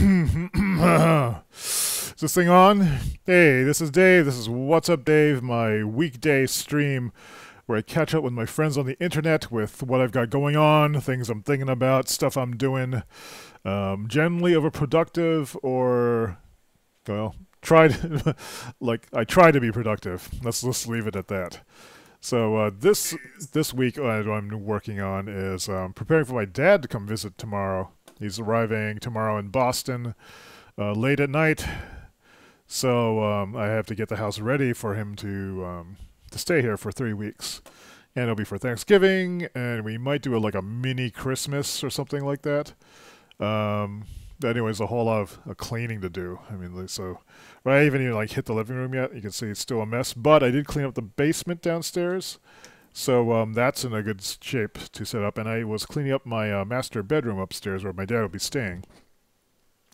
Is this thing on? Hey, this is Dave. This is What's Up Dave, my weekday stream where I catch up with my friends on the internet with what I've got going on, things I'm thinking about, stuff I'm doing. Generally overproductive or, well, I try to be productive. Let's just leave it at that. So this week what I'm working on is preparing for my dad to come visit tomorrow. He's arriving tomorrow in Boston late at night, so I have to get the house ready for him to stay here for 3 weeks, and it'll be for Thanksgiving, and we might do like a mini Christmas or something like that. Anyways, a whole lot of cleaning to do. I mean, so I haven't even like hit the living room yet. You can see it's still a mess, but I did clean up the basement downstairs. So that's in a good shape to set up. And I was cleaning up my master bedroom upstairs where my dad will be staying.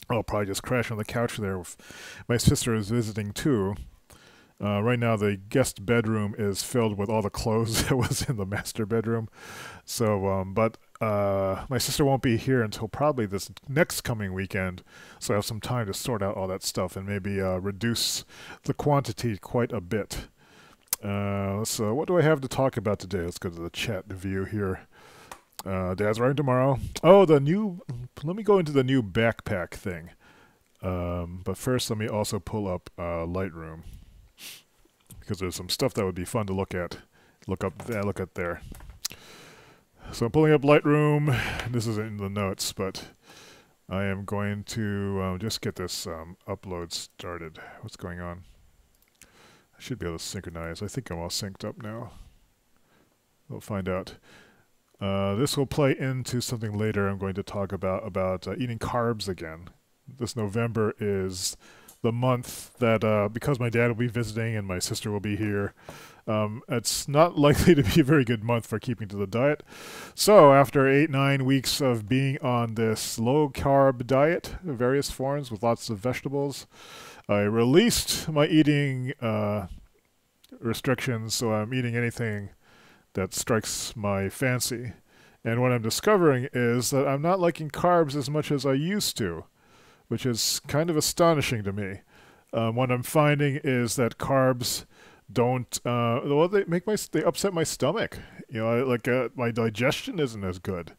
I'll probably just crash on the couch there. My sister is visiting too. Right now the guest bedroom is filled with all the clothes that was in the master bedroom. So, but my sister won't be here until probably this next coming weekend. So I have some time to sort out all that stuff and maybe reduce the quantity quite a bit. So what do I have to talk about today? Let's go to the chat view here. Dad's arriving tomorrow. Oh, let me go into the new backpack thing. But first let me also pull up Lightroom, because there's some stuff that would be fun to look at. Look at there. So I'm pulling up Lightroom. This isn't in the notes, but I am going to just get this upload started. What's going on? I should be able to synchronize. I think I'm all synced up now. We'll find out. This will play into something later. I'm going to talk about eating carbs again. This November is the month that, because my dad will be visiting and my sister will be here, it's not likely to be a very good month for keeping to the diet. So after 8-9 weeks of being on this low-carb diet of various forms with lots of vegetables, I released my eating restrictions, so I'm eating anything that strikes my fancy. And what I'm discovering is that I'm not liking carbs as much as I used to, which is kind of astonishing to me. What I'm finding is that carbs don't, well, they upset my stomach. You know, my digestion isn't as good.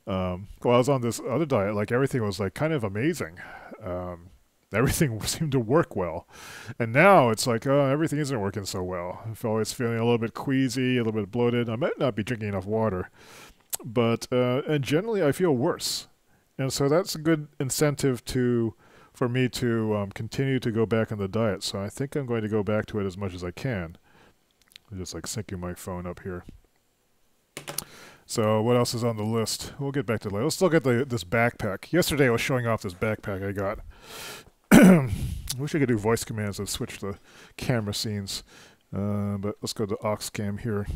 While I was on this other diet, like everything was like kind of amazing. Everything seemed to work well. And now it's like, oh, everything isn't working so well. I'm always feeling a little bit queasy, a little bit bloated. I might not be drinking enough water. But and generally I feel worse. And so that's a good incentive for me to continue to go back on the diet. So I think I'm going to go back to it as much as I can. I'm just like syncing my phone up here. So what else is on the list? We'll get back to that. Let's look at this backpack. Yesterday I was showing off this backpack I got. I wish I could do voice commands and switch the camera scenes. But let's go to Oxcam here.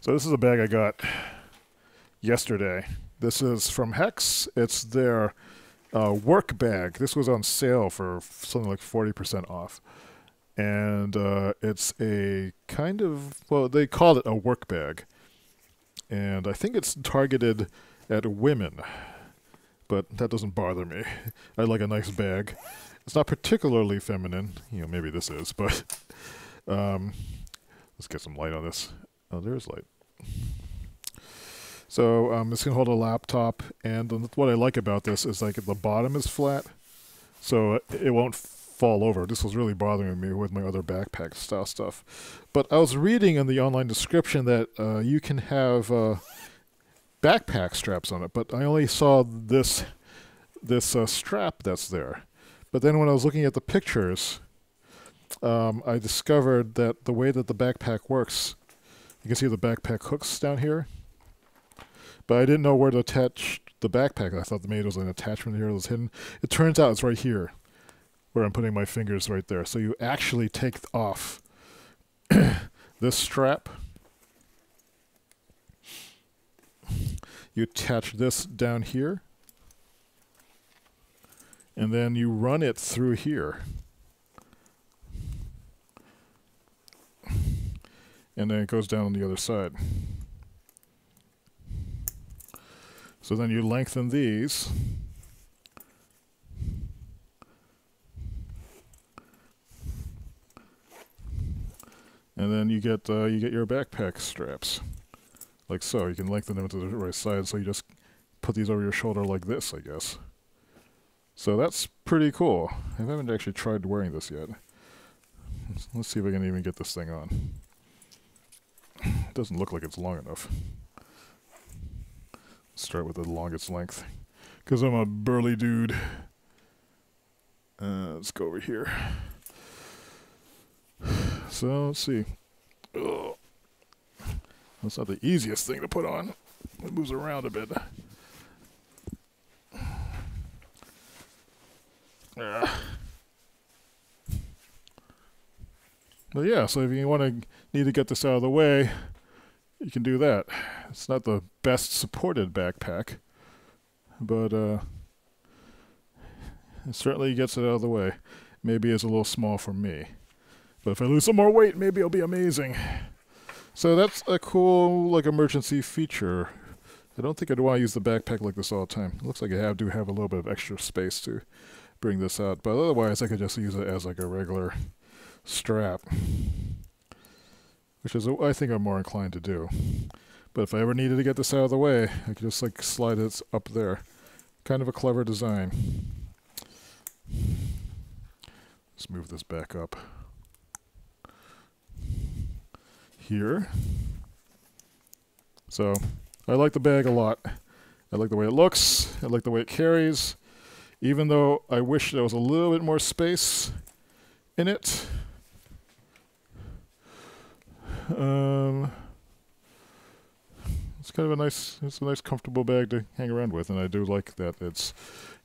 So this is a bag I got yesterday. This is from Hex. It's their work bag. This was on sale for something like 40% off. And it's a kind of, well, they call it a work bag. And I think it's targeted at women. But that doesn't bother me. I like a nice bag. It's not particularly feminine. You know, maybe this is, but let's get some light on this. Oh, there's light. So this can hold a laptop, and what I like about this is like the bottom is flat, so it won't fall over. This was really bothering me with my other backpack style stuff. But I was reading in the online description that you can have backpack straps on it, but I only saw this strap that's there. But then when I was looking at the pictures, I discovered that the way that the backpack works, you can see the backpack hooks down here, but I didn't know where to attach the backpack. I thought maybe it was an attachment here that was hidden. It turns out it's right here, where I'm putting my fingers right there. So you actually take off this strap. You attach this down here, and then you run it through here. And then it goes down on the other side. So then you lengthen these. And then you get your backpack straps, like so. You can lengthen them to the right side, so you just put these over your shoulder like this, I guess. So that's pretty cool. I haven't actually tried wearing this yet. Let's see if I can even get this thing on. It doesn't look like it's long enough. Start with the longest length, because I'm a burly dude. Let's go over here. So, let's see. Ugh. That's not the easiest thing to put on. It moves around a bit. But yeah, so if you need to get this out of the way, you can do that. It's not the best supported backpack, but it certainly gets it out of the way. Maybe it's a little small for me. But if I lose some more weight, maybe it'll be amazing. So that's a cool, like, emergency feature. I don't think I'd want to use the backpack like this all the time. It looks like I do have a little bit of extra space to bring this out. But otherwise, I could just use it as, like, a regular strap, which is, I think I'm more inclined to do. But if I ever needed to get this out of the way, I could just, like, slide it up there. Kind of a clever design. Let's move this back up. Here. So, I like the bag a lot. I like the way it looks. I like the way it carries. Even though I wish there was a little bit more space in it. It's kind of it's a nice comfortable bag to hang around with, and I do like that it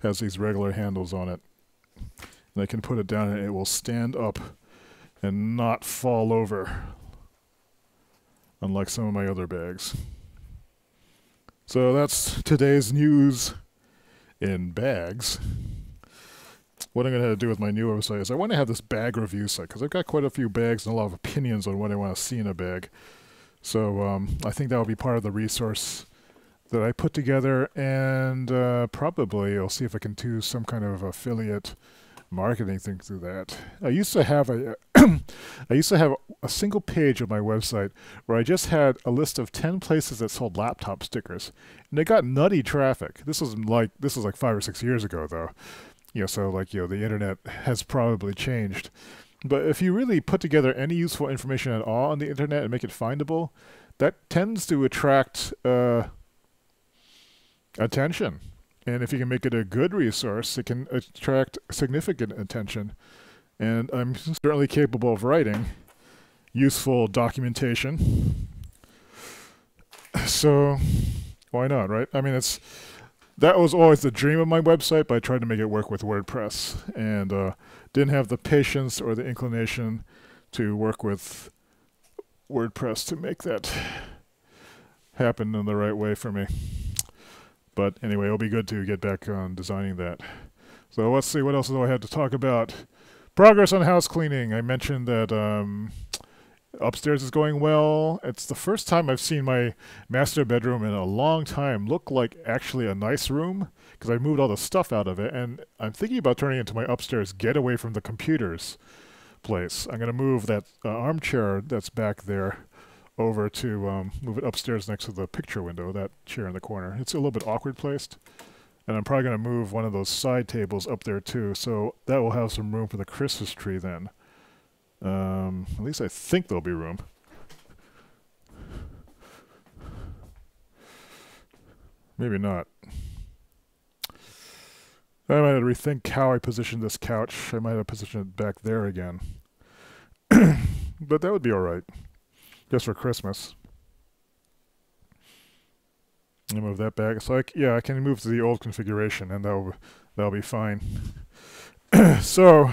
has these regular handles on it. And I can put it down and it will stand up and not fall over, unlike some of my other bags. So that's today's news in bags. What I'm going to do with my new website is I want to have this bag review site, because I've got quite a few bags and a lot of opinions on what I want to see in a bag. So I think that will be part of the resource that I put together, and probably I'll see if I can do some kind of affiliate marketing thing through that. I used to have a a single page of my website where I just had a list of 10 places that sold laptop stickers, and they got nutty traffic. This was like 5 or 6 years ago, though. So the internet has probably changed. But if you really put together any useful information at all on the internet and make it findable, that tends to attract attention. And if you can make it a good resource, it can attract significant attention. And I'm certainly capable of writing useful documentation. So why not, right? I mean, that was always the dream of my website, but I tried to make it work with WordPress, and didn't have the patience or the inclination to work with WordPress to make that happen in the right way for me. But anyway, it'll be good to get back on designing that. So let's see, what else do I have to talk about? Progress on house cleaning. I mentioned that upstairs is going well. It's the first time I've seen my master bedroom in a long time look like actually a nice room, because I moved all the stuff out of it, and I'm thinking about turning it into my upstairs getaway from the computers place. I'm going to move that armchair that's back there over to move it upstairs next to the picture window, that chair in the corner. It's a little bit awkward placed. And I'm probably going to move one of those side tables up there too, so that will have some room for the Christmas tree then. At least I think there'll be room. Maybe not. I might have to rethink how I position this couch. I might have positioned it back there again. But that would be alright. Just for Christmas. Let me move that back. So I can move to the old configuration, and that'll be fine. So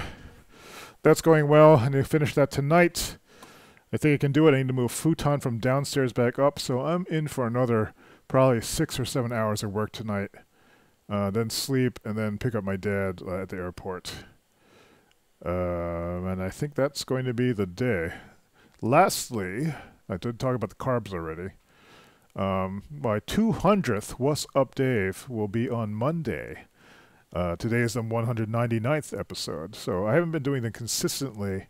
that's going well. I need to finish that tonight. I think I can do it. I need to move futon from downstairs back up, so I'm in for another probably 6 or 7 hours of work tonight. Then sleep, and then pick up my dad at the airport. And I think that's going to be the day. Lastly, I did talk about the carbs already. My 200th What's Up Dave will be on Monday. Today is the 199th episode, so I haven't been doing them consistently,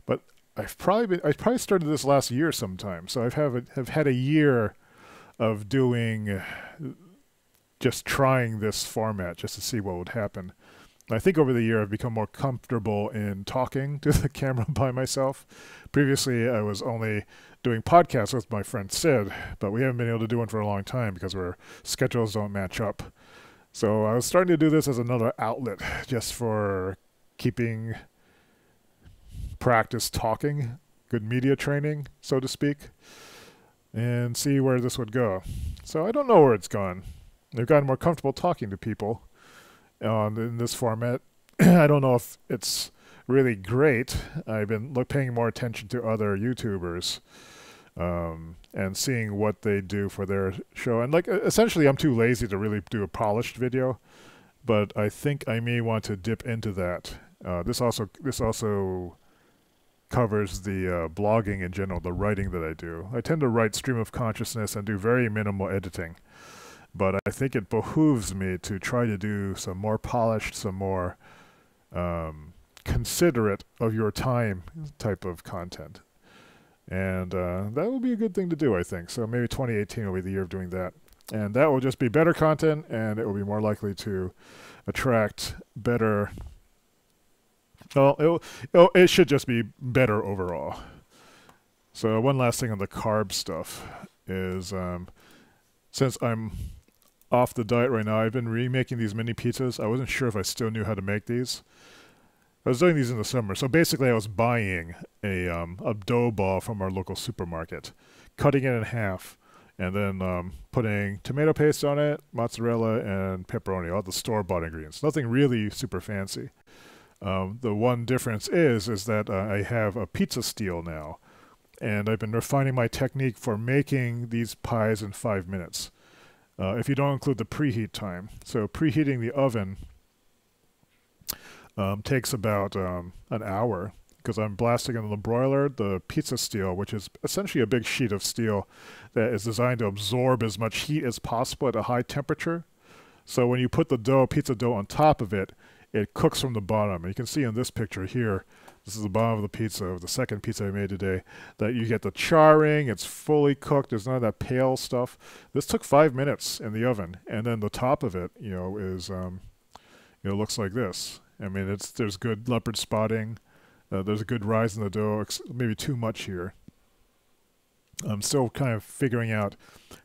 but I probably started this last year sometime, so have had a year of doing just trying this format just to see what would happen. I think over the year I've become more comfortable in talking to the camera by myself. Previously, I was only doing podcasts with my friend Sid, but we haven't been able to do one for a long time because our schedules don't match up. So I was starting to do this as another outlet just for keeping practice talking, good media training, so to speak, and see where this would go. So I don't know where it's gone. I've gotten more comfortable talking to people in this format. I don't know if it's really great. I've been paying more attention to other YouTubers and seeing what they do for their show. And essentially, I'm too lazy to really do a polished video, but I think I may want to dip into that. This also covers the blogging in general, the writing that I do. I tend to write stream of consciousness and do very minimal editing. But I think it behooves me to try to do some more polished, some more considerate of your time type of content. And that will be a good thing to do, I think. So maybe 2018 will be the year of doing that. And that will just be better content, and it will be more likely to attract better... Well, it should just be better overall. So one last thing on the carb stuff is, since I'm off the diet right now, I've been remaking these mini pizzas. I wasn't sure if I still knew how to make these. I was doing these in the summer. So basically I was buying a dough ball from our local supermarket, cutting it in half, and then putting tomato paste on it, mozzarella, and pepperoni, all the store-bought ingredients. Nothing really super fancy. The one difference is that I have a pizza steel now, and I've been refining my technique for making these pies in 5 minutes. If you don't include the preheat time. So preheating the oven takes about an hour, because I'm blasting into the broiler the pizza steel, which is essentially a big sheet of steel that is designed to absorb as much heat as possible at a high temperature. So when you put the pizza dough on top of it, it cooks from the bottom. And you can see in this picture here, this is the bottom of the pizza, of the second pizza I made today, that you get the charring, it's fully cooked, there's none of that pale stuff. This took 5 minutes in the oven, and then the top of it, is, looks like this. I mean, there's good leopard spotting, there's a good rise in the dough, maybe too much here. I'm still kind of figuring out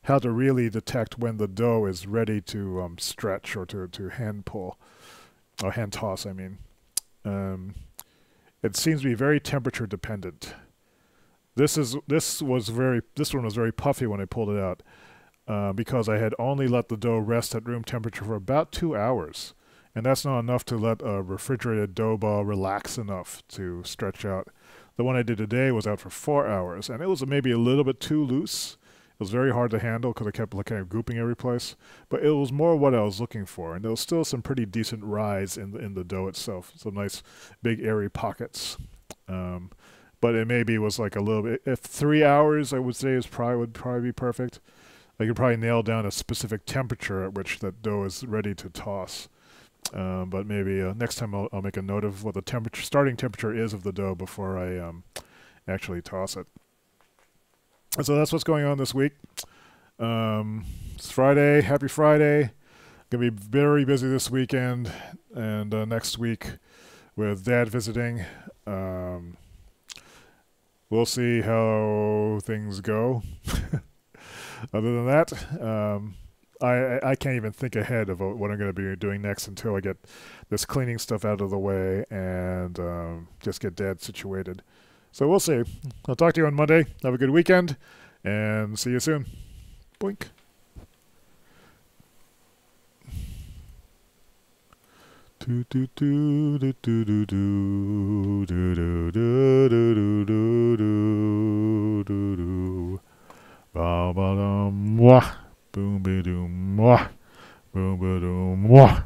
how to really detect when the dough is ready to stretch or to hand pull, or hand toss, I mean. It seems to be very temperature dependent. This one was very puffy when I pulled it out, because I had only let the dough rest at room temperature for about 2 hours, and that's not enough to let a refrigerated dough ball relax enough to stretch out. The one I did today was out for 4 hours, and it was maybe a little bit too loose. It was very hard to handle because I kept kind of gooping every place, but it was more what I was looking for, and there was still some pretty decent rise in the dough itself. Some nice big airy pockets, but it maybe was like a little bit. If 3 hours, I would say, would probably be perfect. I could probably nail down a specific temperature at which that dough is ready to toss. But maybe next time I'll make a note of what the starting temperature is of the dough before I actually toss it. So that's what's going on this week. It's Friday. Happy Friday. Gonna be very busy this weekend and next week with Dad visiting. We'll see how things go. Other than that, I can't even think ahead of what I'm going to be doing next until I get this cleaning stuff out of the way and just get Dad situated. So we'll see. I'll talk to you on Monday. Have a good weekend, and see you soon. Boink. Do do do do do do do do do do do do do do. Ba ba dum wah. Boom ba doom wah. Boom ba doom wah.